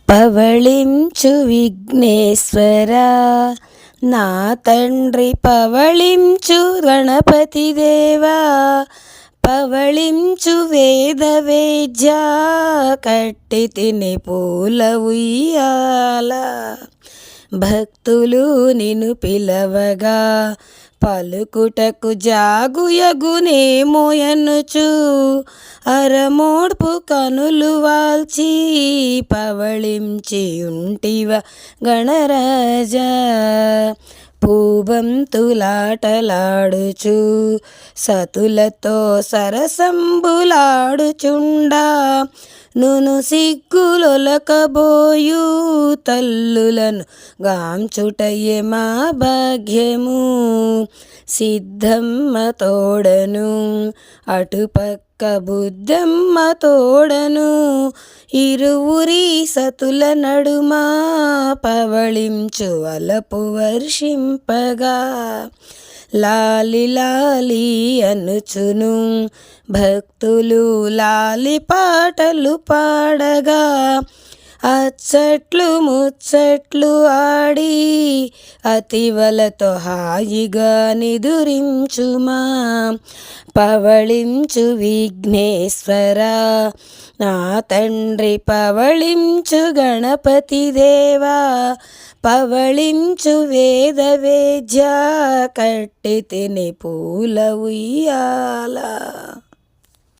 పవళించు విఘ్నేశ్వరా నా తండ్రి, పవళించు గణపతి దేవా, పవళించు వేద వేద్య, కట్టి తిని పూల ఉయ్యాల. భక్తులు నిన్ను పిలవగా పలుకుటకు జాగుయగునేమోయనుచు, అరమోడ్పు కనులు వాల్చి పవళించి ఉంటివ గణరాజా. పూబంతులాటలాడుచు సతులతో సరసంబులాడుచుండా, నును సిగ్గులొలకబోయు తల్లులను గాంచుటయే మా భాగ్యము. సిద్ధమ్మ తోడను అటుపక్క బుద్ధమ్మ తోడను, ఇరువురి సతుల నడుమా పవళించు వలపు వర్షింపగా. లాలి లాలి అనుచును భక్తులు లాలి పాటలు పాడగా, అచ్చట్లు ముచ్చట్లు ఆడి అతివలతో హాయిగా నిదురించుమా. పవళించు విఘ్నేశ్వరా నా తండ్రి, పవళించు గణపతి దేవా, పవళించు వేద వేద్య, కట్టి తిని పూల ఉయ్యాల.